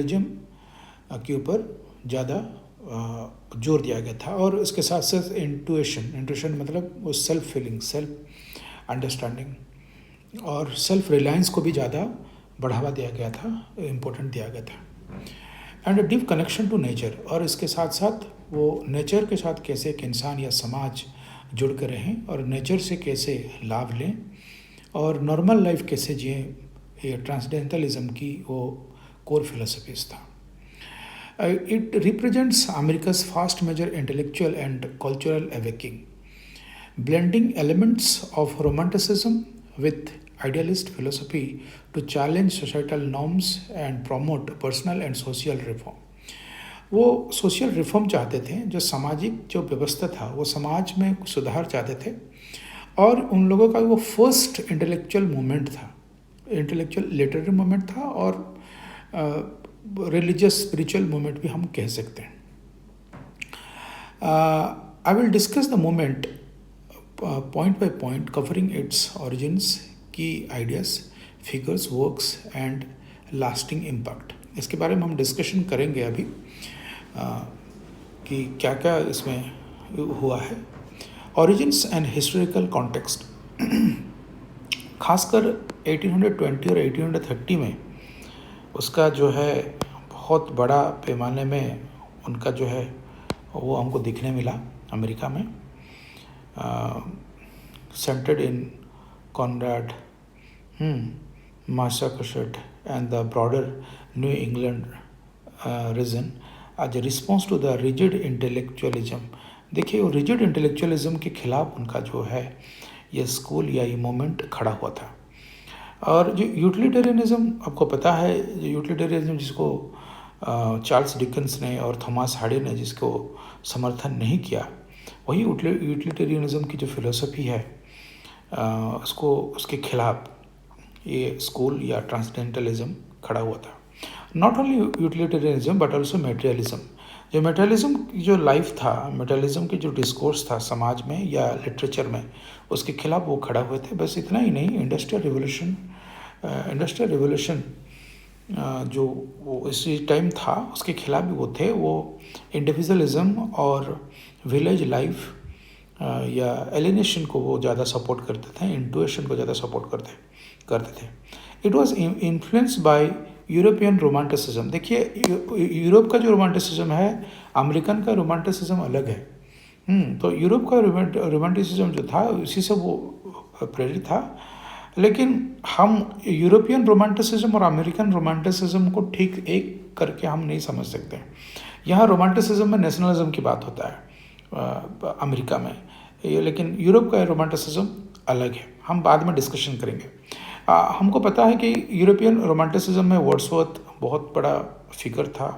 के ऊपर ज़्यादा जोर दिया गया था। और इसके साथ साथ इंट्यूशन मतलब वो सेल्फ फीलिंग, सेल्फ अंडरस्टैंडिंग और सेल्फ रिलायंस को भी ज़्यादा बढ़ावा दिया गया था, इम्पोर्टेंट दिया गया था। And a deep connection to nature, और इसके साथ साथ वो नेचर के साथ कैसे एक इंसान या समाज जुड़ कर रहें और नेचर से कैसे लाभ लें और नॉर्मल लाइफ कैसे जिएं, ये ट्रांसडेंटलिज्म की वो कोर फिलोसफीज था। It represents America's first major intellectual and cultural awakening, blending elements of romanticism with idealist philosophy to challenge societal norms and promote personal and social reform. वो सोशल रिफॉर्म चाहते थे, जो सामाजिक जो व्यवस्था था वो समाज में सुधार चाहते थे, और उन लोगों का वो फर्स्ट इंटेलेक्चुअल मूवमेंट था, इंटेलेक्चुअल लिटरेरी मूवमेंट था, और रिलीजियस स्पिरिचुअल मूवमेंट भी हम कह सकते हैं। I will discuss the movement point by point, covering its origins, key ideas, figures, works and lasting impact. इसके बारे में हम डिस्कशन करेंगे अभी कि क्या क्या इसमें हुआ है। ऑरिजिन्स एंड हिस्टोरिकल कॉन्टेक्स्ट, खासकर 1820 और 1830 में उसका जो है बहुत बड़ा पैमाने में उनका जो है वो हमको दिखने मिला अमेरिका में, centred in Concord, Massachusetts and the broader New England region as a response to the rigid intellectualism. देखिए, वो रिजिड इंटेलेक्चुअलिज्म के खिलाफ उनका जो है ये स्कूल या ये मूवमेंट खड़ा हुआ था। और जो यूटिलिटेरियनिज्म, आपको पता है, जो यूटिलिटेरियनिज्म जिसको चार्ल्स डिकन्स ने और थॉमस हार्डी ने जिसको समर्थन नहीं किया, वही यूटिलिटेरियनिज्म की जो फिलोसफी है उसको, उसके खिलाफ ये स्कूल या ट्रांसडेंटलिज्म खड़ा हुआ था। Not only utilitarianism but also materialism. जो मेटेरियलिज्म की जो लाइफ था, मेटेरियलिज्म की जो डिस्कोर्स था समाज में या लिटरेचर में, उसके खिलाफ वो खड़ा हुए थे। बस इतना ही नहीं, इंडस्ट्रियल रिवोल्यूशन जो वो इसी टाइम था उसके खिलाफ भी वो थे। वो इंडिविजुअलिज्म और विलेज लाइफ या एलिनेशन को वो ज़्यादा सपोर्ट करते थे, इंट्यूशन को ज़्यादा सपोर्ट करते थे। It was influenced by European romanticism. देखिए, यूरोप का जो रोमांटिसिज्म है, अमेरिकन का रोमांटिसिज्म अलग है। तो यूरोप का रोमांटिसिज्म जो था उसी से वो प्रेरित था, लेकिन हम यूरोपियन रोमांटिसिज्म और अमेरिकन रोमांटिसिज्म को ठीक एक करके हम नहीं समझ सकते। यहाँ रोमांटिसिज्म में नेशनलिज्म की बात होता है अमेरिका में, लेकिन यूरोप का रोमांटिसिज्म अलग है। हम बाद में डिस्कशन करेंगे। हमको पता है कि यूरोपियन रोमांटिसिज्म में वर्ड्सवर्थ बहुत बड़ा फिगर था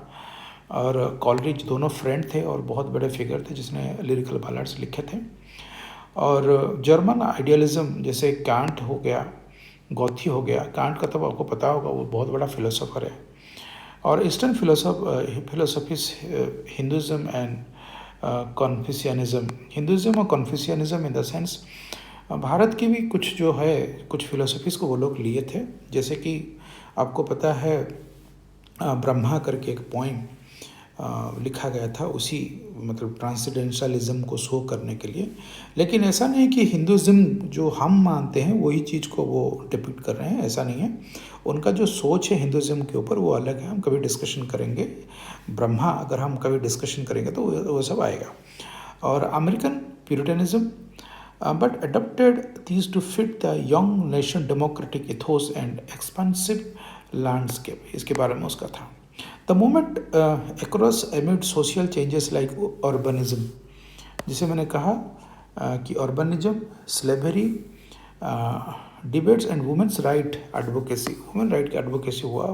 और कॉलरिज, दोनों फ्रेंड थे और बहुत बड़े फिगर थे जिसने लिरिकल बैलेड्स लिखे थे। और जर्मन आइडियलिज्म जैसे कांट हो गया, गौथी हो गया। कांट का तो आपको पता होगा, वो बहुत बड़ा फिलोसोफर है। और eastern philosophies, Hinduism and Confucianism. Hinduism और Confucianism in the sense Bharat की भी कुछ जो है कुछ फिलोसफीज़ को वो लोग लिए थे। जैसे कि आपको पता है ब्रह्मा करके एक पोइम लिखा गया था, उसी मतलब ट्रांसडेंटलिज्म को शो करने के लिए। लेकिन ऐसा नहीं कि हिंदुज़म जो हम मानते हैं वही चीज़ को वो डिपिक्ट कर रहे हैं, ऐसा नहीं है। उनका जो सोच है हिंदुज़म के ऊपर वो अलग है। हम कभी डिस्कशन करेंगे ब्रह्मा, अगर हम कभी डिस्कशन करेंगे तो वो सब आएगा। और American प्यूरिटनिज्म but adapted these to fit the young nation democratic ethos and expansive landscape. इसके बारे में उसका था। The movement across amid social changes like urbanism, जिसे मैंने कहा कि urbanism, slavery, debates and women's right advocacy, women right advocacy हुआ,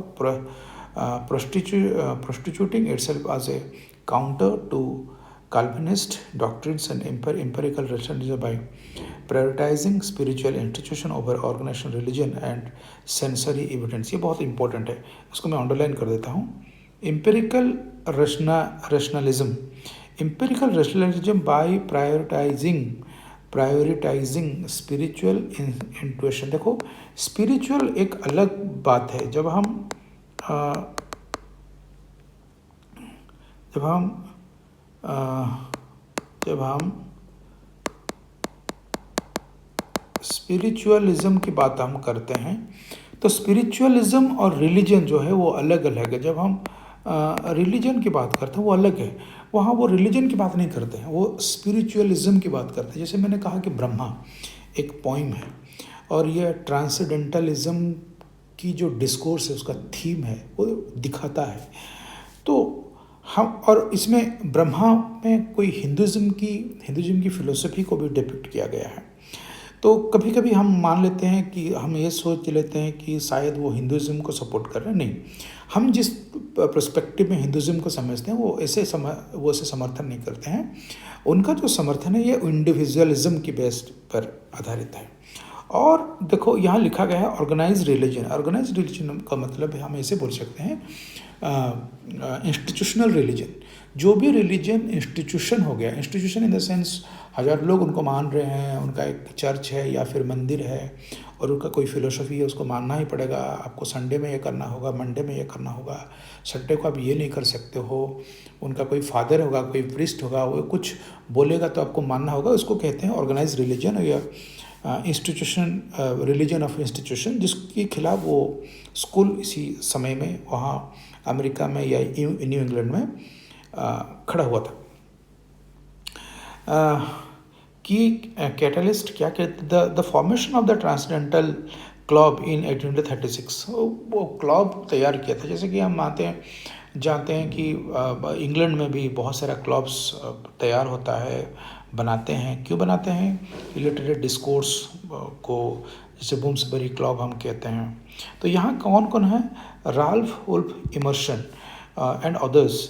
prostituting itself as a counter to Calvinist doctrines and empirical rationalism by prioritizing spiritual institution over organizational religion and sensory evidence। ये बहुत important है, इसको मैं underline कर देता हूँ। empirical rationalism, empirical rationalism by prioritizing spiritual intuition। देखो, spiritual एक अलग बात है। जब हम जब हम जब हम स्पिरिचुअलिज्म की बात हम करते हैं तो स्पिरिचुअलिज्म और रिलीजन जो है वो अलग अलग है। जब हम रिलीजन की बात करते हैं वो अलग है, वहाँ वो रिलीजन की बात नहीं करते हैं, वो स्पिरिचुअलिज्म की बात करते हैं। जैसे मैंने कहा कि ब्रह्मा एक पोइम है और ये ट्रांसेंडेंटलिज्म की जो डिस्कोर्स है उसका थीम है वो दिखाता है। तो हम और इसमें ब्रह्मा में कोई हिंदुज़म की फ़िलोसफी को भी डिपिक्ट किया गया है। तो कभी कभी हम मान लेते हैं कि हम ये सोच लेते हैं कि शायद वो हिंदुज़म को सपोर्ट कर रहे हैं। नहीं, हम जिस पर्सपेक्टिव में हिंदुज़म को समझते हैं वो ऐसे समर्थन नहीं करते हैं। उनका जो समर्थन है ये इंडिविजुअलिज्म की बेस पर आधारित है। और देखो यहाँ लिखा गया है ऑर्गेनाइज्ड रिलीजन। ऑर्गेनाइज्ड रिलीजन का मतलब है हम ऐसे बोल सकते हैं इंस्टीट्यूशनल रिलीजन। जो भी रिलीजन इंस्टीट्यूशन हो गया, इंस्टीट्यूशन इन द सेंस हज़ार लोग उनको मान रहे हैं, उनका एक चर्च है या फिर मंदिर है और उनका कोई फिलोसफी है, उसको मानना ही पड़ेगा। आपको संडे में ये करना होगा, मंडे में ये करना होगा, संडे को आप ये नहीं कर सकते हो। उनका कोई फादर होगा, कोई प्रीस्ट होगा, वो कुछ बोलेगा तो आपको मानना होगा। उसको कहते हैं ऑर्गेनाइज्ड रिलीजन या इंस्टीट्यूशन, रिलीजन ऑफ इंस्टीट्यूशन, जिसके खिलाफ वो स्कूल इसी समय में वहाँ अमेरिका में या न्यू इंग्लैंड में खड़ा हुआ था। की कैटलिस्ट क्या कहते, the formation of the transcendental club in 1836, वो क्लब तैयार किया था। जैसे कि हम जानते हैं कि इंग्लैंड में भी बहुत सारा क्लब्स तैयार होता है, बनाते हैं। क्यों बनाते हैं? लिटरेरी डिस्कोर्स को, जैसे बूम्सबरी क्लब हम कहते हैं। तो यहाँ कौन कौन है? Ralph Waldo Emerson and others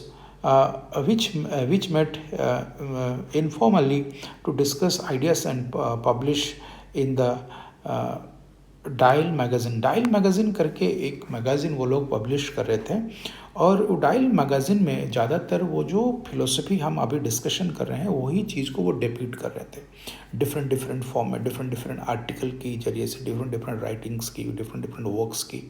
which met informally to discuss ideas and publish in the dial magazine. Dial magazine करके एक मैगज़ीन वो लोग पब्लिश कर रहे थे और डायल मैगज़ीन में ज़्यादातर वो जो फिलोसफी हम अभी डिस्कशन कर रहे हैं वही चीज़ को वो डिपिक्ट कर रहे थे। डिफरेंट फॉर्म में, डिफरेंट आर्टिकल की जरिए से, डिफरेंट राइटिंग्स की, डिफरेंट वर्क्स की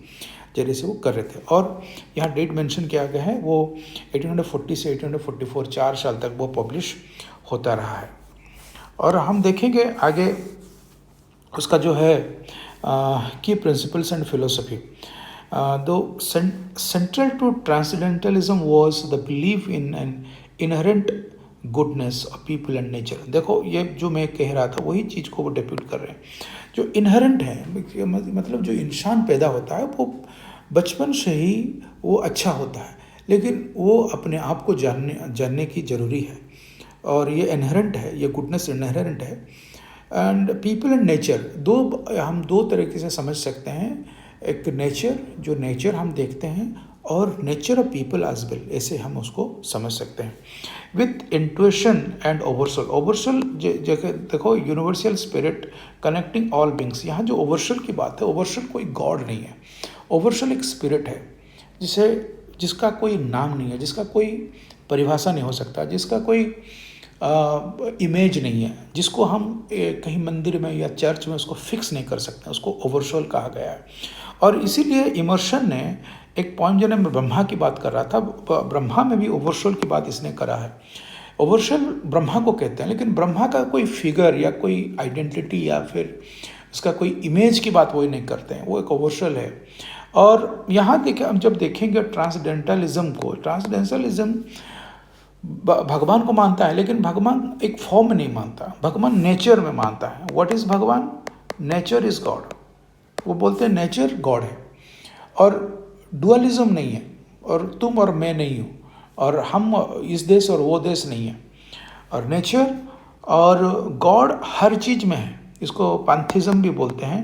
जरिए से वो कर रहे थे। और यहाँ डेट मेंशन किया गया है, वो 1840 से 1844 4 साल तक वो पब्लिश होता रहा है। और हम देखेंगे आगे उसका जो है की प्रिंसिपल्स एंड फिलोसफी। दो central to transcendentalism was the believe in an inherent goodness of people and nature. देखो ये जो मैं कह रहा था वही चीज़ को वो डिपिक्ट कर रहे हैं। जो इनहेरेंट है मतलब जो इंसान पैदा होता है वो बचपन से ही वो अच्छा होता है, लेकिन वो अपने आप को जानने की ज़रूरी है। और ये इनहेरेंट है, ये गुडनेस इनहेरेंट है। एंड पीपल एंड नेचर हम दो तरीके से समझ सकते हैं। एक नेचर, जो नेचर हम देखते हैं, और nature of people as well, ऐसे हम उसको समझ सकते हैं। विथ इंट्यूशन एंड ओवरसोल देखो universal spirit connecting all beings. यहाँ जो ओवरसोल की बात है, ओवरसोल कोई गॉड नहीं है। ओवरसोल एक स्पिरिट है जिसका कोई नाम नहीं है, जिसका कोई परिभाषा नहीं हो सकता, जिसका कोई इमेज नहीं है, जिसको हम कहीं मंदिर में या चर्च में उसको फिक्स नहीं कर सकते, उसको ओवरसोल कहा गया है। और इसीलिए इमर्सन ने एक पॉइंट, जो मैं ब्रह्मा की बात कर रहा था, ब्रह्मा में भी ओवरसोल की बात इसने करा है। ओवरसोल ब्रह्मा को कहते हैं, लेकिन ब्रह्मा का कोई फिगर या कोई आइडेंटिटी या फिर उसका कोई इमेज की बात वो नहीं करते हैं, वो एक ओवरसोल है। और यहाँ हम जब देखेंगे ट्रांसडेंटलिज्म को, ट्रांसडेंटलिज्म भगवान को मानता है, लेकिन भगवान एक फॉर्म में नहीं मानता, भगवान नेचर में मानता है। व्हाट इज़ भगवान? Nature is God. वो बोलते हैं नेचर गॉड है, और डुअलिज्म नहीं है, और तुम और मैं नहीं हूँ, और हम इस देश और वो देश नहीं है। और नेचर और गॉड हर चीज़ में है। इसको पैंथिज्म भी बोलते हैं,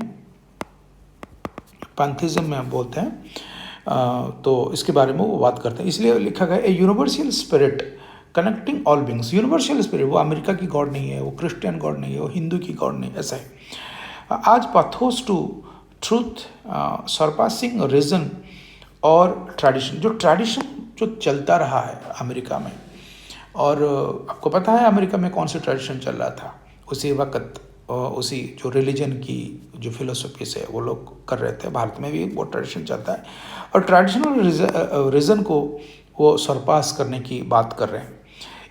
पैंथिज्म में बोलते हैं। तो इसके बारे में वो बात करते हैं, इसलिए लिखा गया a universal spirit connecting all beings. Universal spirit, वो अमेरिका की गॉड नहीं है, वो क्रिश्चियन गॉड नहीं है, वो हिंदू की गॉड नहीं, ऐसा है। आज pathos to truth surpassing reason और ट्रेडिशन, जो चलता रहा है अमेरिका में, और आपको पता है अमेरिका में कौन सा ट्रेडिशन चल रहा था उसी वक्त, उसी जो रिलीजन की जो फिलोसफी से वो लोग कर रहे थे। भारत में भी वो ट्रेडिशन चलता है, और ट्रेडिशनल रीजन को वो सरपास करने की बात कर रहे हैं।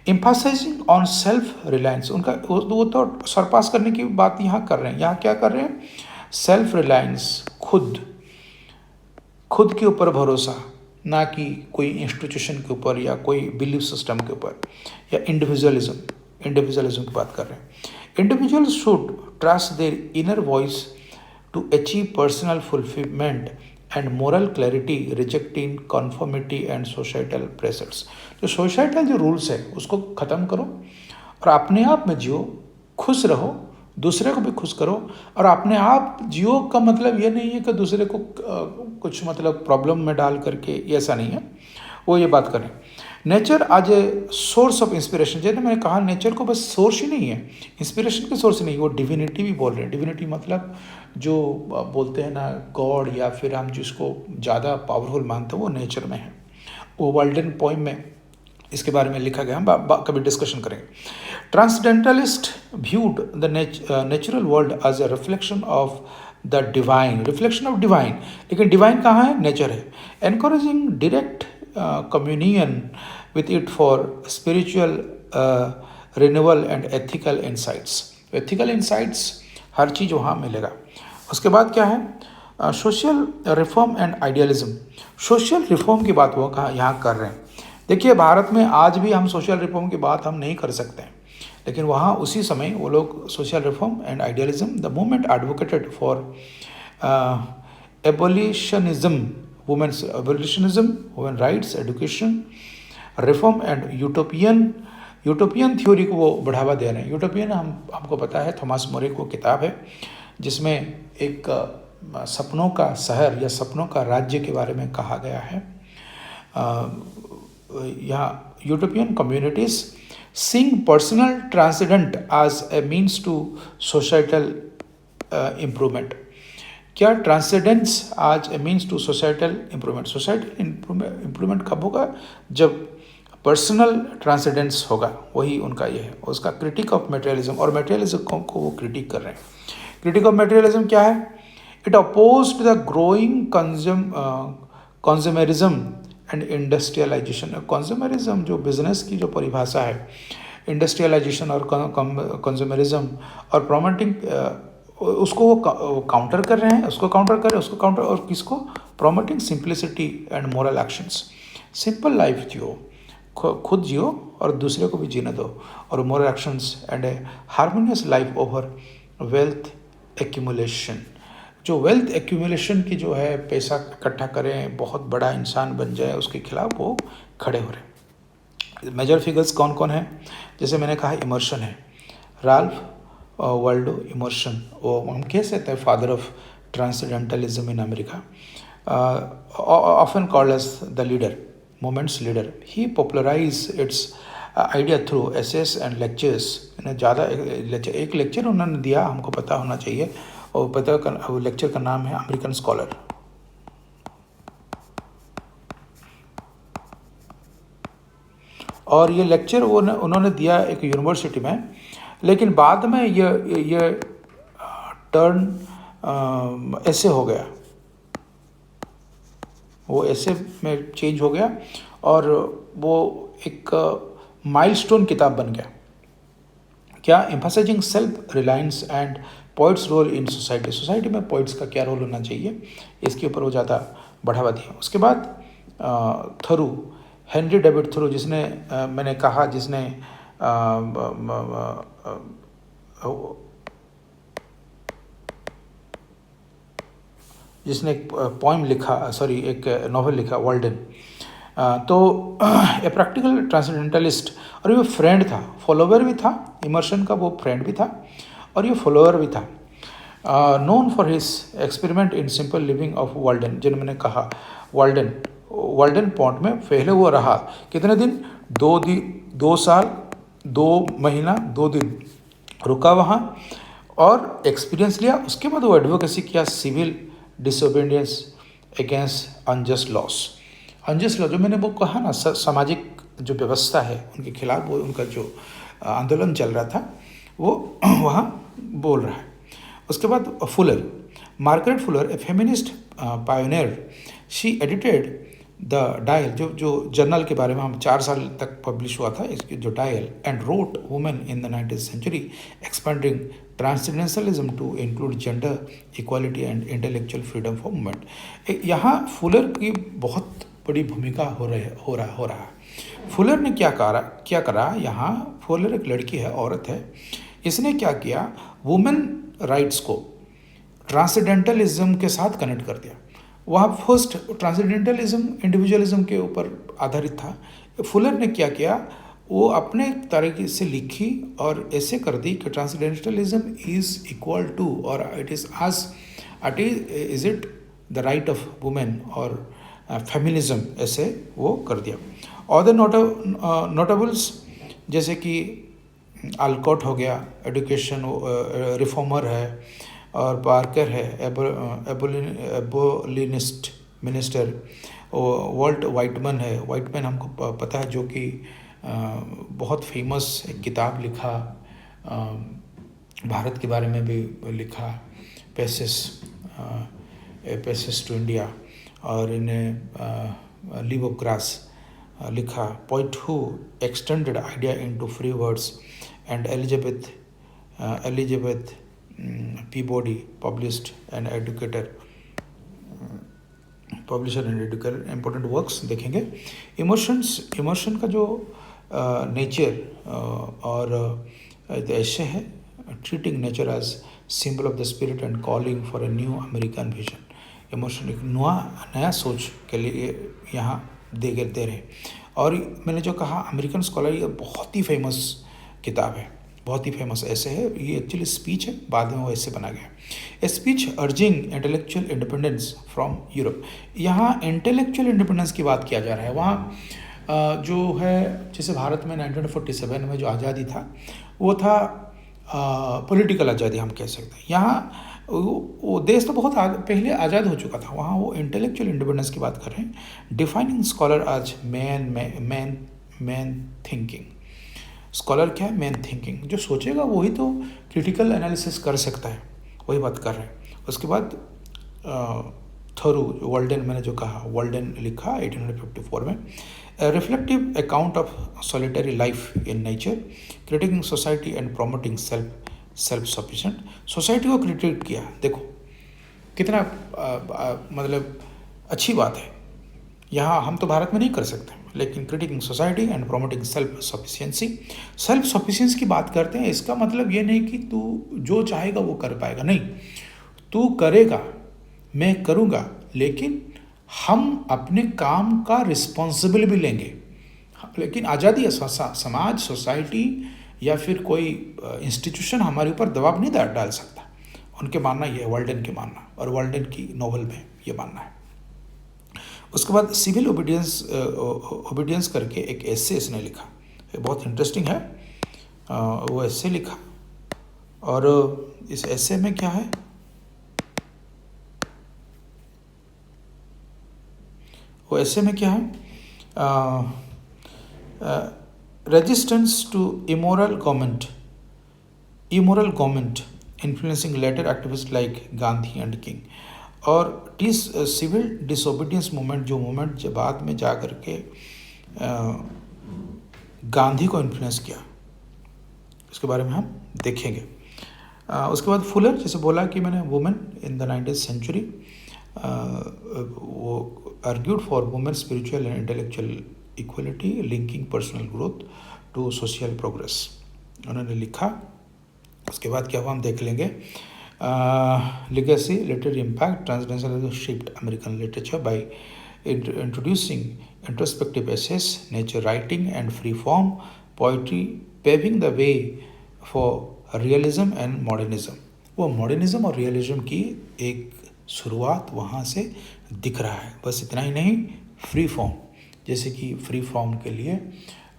एम्फासाइजिंग ऑन सेल्फ रिलायंस, उनका वो तो सरपास करने की बात यहाँ कर रहे हैं। यहाँ क्या कर रहे हैं? सेल्फ रिलायंस, खुद के ऊपर भरोसा, ना कि कोई इंस्टीट्यूशन के ऊपर या कोई बिलीफ सिस्टम के ऊपर, या इंडिविजुअलिज्म की बात कर रहे हैं। Individuals should trust their inner voice to achieve personal fulfilment and moral clarity, rejecting conformity and societal pressures. जो सोसाइटल जो रूल्स है उसको ख़त्म करो और अपने आप में जियो, खुश रहो, दूसरे को भी खुश करो। और अपने आप जियो का मतलब ये नहीं है कि दूसरे को कुछ मतलब प्रॉब्लम में डाल करके, ऐसा नहीं है, वो ये बात करें। नेचर आज ए सोर्स ऑफ इंस्पिरेशन, जैसे मैंने कहा नेचर को बस सोर्स ही नहीं है, इंस्पिरेशन के सोर्स ही नहीं, वो डिविनिटी भी बोल रहे हैं। डिविनिटी मतलब जो बोलते हैं ना गॉड, या फिर हम जिसको ज़्यादा पावरफुल मानते हैं, वो नेचर में है। वो वर्ल्डन पोइम में इसके बारे में लिखा गया, हम कभी डिस्कशन करेंगे। Transcendentalist viewed the natural world as a reflection of the divine, reflection of divine. लेकिन डिवाइन कहाँ है? नेचर है। Encouraging direct communion with it for spiritual renewal and ethical insights. Ethical insights हर चीज़ वहाँ मिलेगा। उसके बाद क्या है? Social reform and idealism. Social reform की बात वो कहाँ यहाँ कर रहे हैं। देखिए भारत में आज भी हम सोशल रिफॉर्म की बात हम नहीं कर सकते हैं, लेकिन वहाँ उसी समय वो लोग social reform and idealism, the movement advocated for abolitionism, women's abolitionism, women rights, education reform and utopian theory को वो बढ़ावा दे रहे हैं। यूटोपियन हमको पता है, थॉमस मोरे को किताब है जिसमें एक सपनों का शहर या सपनों का राज्य के बारे में कहा गया है। यहाँ European communities seeing personal transcendent as a means to societal improvement. क्या ट्रांसेंडेंस आज a means to societal improvement? Societal improvement कब होगा? जब पर्सनल ट्रांसेंडेंस होगा, वही उनका ये है। उसका क्रिटिक ऑफ मटेरियलिज्म, और मटेरियलिज्म को वो क्रिटिक कर रहे हैं। क्रिटिक ऑफ मटेरियलिज्म क्या है? It opposed the growing consumerism and industrialisation. Consumerism जो बिजनेस की जो परिभाषा है, इंडस्ट्रियलाइजेशन और कंज्यूमरिज्म और प्रोमोटिंग, उसको वो काउंटर कर रहे हैं, उसको काउंटर, और किसको? Promoting simplicity and moral actions. Simple life जियो, खुद जियो और दूसरे को भी जीने दो, और moral actions and a harmonious life over wealth accumulation. जो वेल्थ एक्यूमुलेशन की जो है, पैसा इकट्ठा करें, बहुत बड़ा इंसान बन जाए, उसके खिलाफ वो खड़े हो रहे हैं। मेजर फिगर्स कौन कौन हैं? जैसे मैंने कहा इमर्शन है, राल्फ वाल्डो इमर्शन, वो हम कह सकते हैं father of transcendentalism in America, often called as the leader, movement's leader. He popularize its idea through essays and lectures. ज़्यादा एक लेक्चर उन्होंने दिया, हमको पता होना चाहिए, और वो लेक्चर का नाम है अमेरिकन स्कॉलर। और ये लेक्चर उन्होंने दिया एक यूनिवर्सिटी में, लेकिन बाद में ये टर्न ऐसे हो गया, वो ऐसे में चेंज हो गया, और वो एक माइलस्टोन किताब बन गया। क्या? Emphasising self reliance and poet's role in society. Society में पोइट्स का क्या रोल होना चाहिए, इसके ऊपर वो ज़्यादा बढ़ावा दिया। उसके बाद थरू, हेनरी डेविड थरू, जिसने मैंने कहा, जिसने एक पोइम लिखा, एक नॉवेल लिखा, वर्ल्डन। तो ए प्रैक्टिकल ट्रांसेंडेंटलिस्ट, और ये फ्रेंड था, फॉलोवर भी था, इमर्शन का वो फ्रेंड भी था और ये फॉलोअर भी था। Known for his experiment in simple living of Walden. जिन्हें मैंने कहा वाल्डन पॉइंट में पहले वो रहा कितने दिन? 2 साल 2 महीना 2 दिन रुका वहाँ और एक्सपीरियंस लिया। उसके बाद वो एडवोकेसी किया, civil disobedience against unjust laws. Unjust law जो मैंने वो कहा ना, सामाजिक जो व्यवस्था है उनके खिलाफ वो उनका जो आंदोलन चल रहा था वो वहाँ बोल रहा है। उसके बाद Fuller, Margaret Fuller, a feminist pioneer, she edited the Dial, जो जर्नल के बारे में हम 4 साल तक पब्लिश हुआ था, इसकी जो Dial, and wrote women in the 19th century expanding transcendentalism to include gender equality and intellectual freedom for movement. यहाँ फुलर की बहुत बड़ी भूमिका हो रहा है। फुलर ने क्या करा यहाँ, फुलर एक लड़की है, औरत है, इसने क्या किया, वुमेन राइट्स को ट्रांसडेंटलिज्म के साथ कनेक्ट कर दिया। वहाँ फर्स्ट ट्रांसडेंटलिज्म इंडिविजुअलिज्म के ऊपर आधारित था। फुलर ने क्या किया, वो अपने तरीके से लिखी और ऐसे कर दी कि ट्रांसडेंटलिज्म इज इक्वल टू, और इट इज आज is it the right of women और फेमिनिज्म, ऐसे वो कर दिया। अदर नोटेबल्स जैसे कि आलकॉट हो गया, एजुकेशन रिफॉर्मर है, और पार्कर है, एबोलिनिस्ट मिनिस्टर, वॉल्ट वाइटमैन है। वाइटमैन हमको पता है, जो कि बहुत फेमस एक किताब लिखा, भारत के बारे में भी लिखा, पैसेज टू इंडिया, और इन्हें लिव ऑफ ग्रास लिखा। Poet who extended idea into free words, and Elizabeth Peabody, published and educator, publisher and educator, important works देखेंगे। इमोशन का जो नेचर और ऐसे है, treating nature as symbol of the spirit and calling for a new American vision. Emerson एक नया सोच के लिए यहाँ दे रहे। और मैंने जो कहा, अमेरिकन स्कॉलर, ये बहुत ही फेमस किताब है, बहुत ही फेमस ऐसे है। ये एक्चुअली स्पीच है, बाद में वो ऐसे बना गया। A speech urging intellectual independence from Europe. यहाँ इंटेलेक्चुअल इंडिपेंडेंस की बात किया जा रहा है। वहाँ जो है, जैसे भारत में 1947 में जो आज़ादी था, वो था पॉलिटिकल आज़ादी हम कह सकते हैं। यहाँ वो देश तो बहुत पहले आज़ाद हो चुका था, वहाँ वो इंटेलेक्चुअल इंडिपेंडेंस की बात कर रहे हैं। डिफाइनिंग स्कॉलर आज मैन थिंकिंग। स्कॉलर क्या है? Man thinking. जो सोचेगा वही तो क्रिटिकल एनालिसिस कर सकता है, वही बात कर रहे हैं। उसके बाद थरू वर्ल्डन, मैंने जो कहा, वर्ल्डन लिखा 1854 में, reflective account of solitary life in nature, critiquing society and promoting self sufficient. Society को क्रिटिक किया, देखो कितना मतलब अच्छी बात है। यहाँ हम तो भारत में नहीं कर सकते, लेकिन critiquing society and promoting self sufficiency. Self sufficiency की बात करते हैं, इसका मतलब ये नहीं कि तू जो चाहेगा वो कर पाएगा, नहीं, तू करेगा, मैं करूँगा, लेकिन हम अपने काम का रिस्पॉन्सिबल भी लेंगे। लेकिन आज़ादी है, समाज, सोसाइटी या फिर कोई इंस्टीट्यूशन हमारे ऊपर दबाव नहीं डाल सकता। उनके मानना ये है, वर्ल्डन के मानना, और वर्ल्डन की नोवेल में ये मानना है। उसके बाद सिविल ओबीडियंस करके एक एसे इसने लिखा, बहुत इंटरेस्टिंग है। वो एसे लिखा, और इस एसे में क्या है, वो ऐसे में क्या है, resistance to immoral government influencing later activist like Gandhi and King. और सिविल डिसोबीडियंस मूवमेंट, जो मूवमेंट जब बाद में जा कर के गांधी को इन्फ्लुएंस किया, इसके बारे में हम देखेंगे। उसके बाद फुलर, जैसे बोला कि मैंने, women in the 19th century, वो argued for women's spiritual and intellectual equality, linking personal growth to social progress, उन्होंने लिखा। उसके बाद क्या हुआ हम देख लेंगे। Legacy, literary impact, transnational shaped American literature by introducing introspective essays, nature writing and free form poetry, paving the way for realism and modernism। वो मॉडर्निज्म और रियलिज्म की एक शुरुआत वहाँ से दिख रहा है। बस इतना ही नहीं, फ्री फॉर्म, जैसे कि फ्री फॉर्म के लिए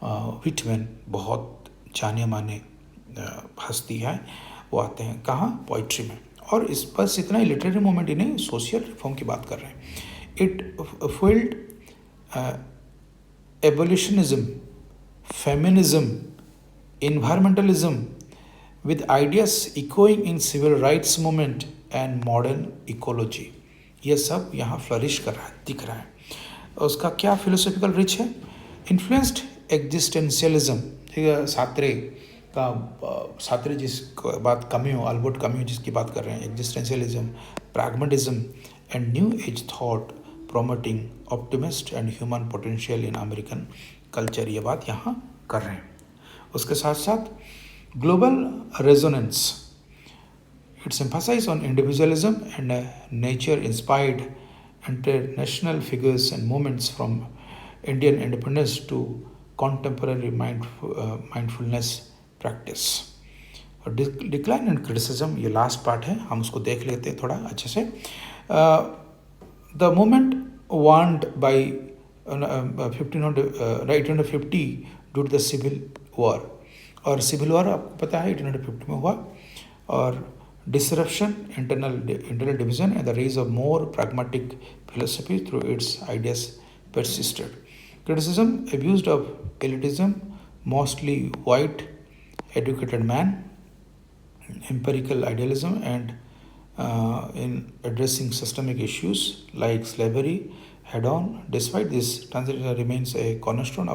विटमैन बहुत जाने माने हस्ती है, वो आते हैं कहाँ, पोइट्री में। और इस बस इतना ही, लिटरेरी मूवमेंट ही नहीं, सोशल रिफॉर्म की बात कर रहे हैं। It fuelled abolitionism, feminism, environmentalism with ideas echoing in civil rights movement and modern ecology। ये सब यहाँ फ्लरिश कर रहा है, दिख रहा है। उसका क्या फिलोसफिकल रिच है? इन्फ्लुएंस्ड एग्जिस्टेंशियलिज्म, ठीक है, सात्रे जिस बात कमियो, अल्बर्ट कमियो जिसकी बात कर रहे हैं, existentialism, pragmatism and New Age thought promoting optimist and human potential in American culture, ये बात यहाँ कर रहे हैं। उसके साथ साथ global resonance, its emphasise on individualism and nature inspired international figures and movements from Indian independence to contemporary mindfulness practice. Decline and criticism, ये लास्ट पार्ट है, हम उसको देख लेते हैं थोड़ा अच्छे से। The movement waned by 1850 due to the Civil War, और सिविल वॉर आपको पता है 1850 में हुआ, और disruption, internal division, and the rise of more pragmatic philosophy through its ideas persisted. Criticism abused of elitism, mostly white, educated man, empirical idealism, and in addressing systemic issues like slavery head-on. Despite this, translation remains a cornerstone of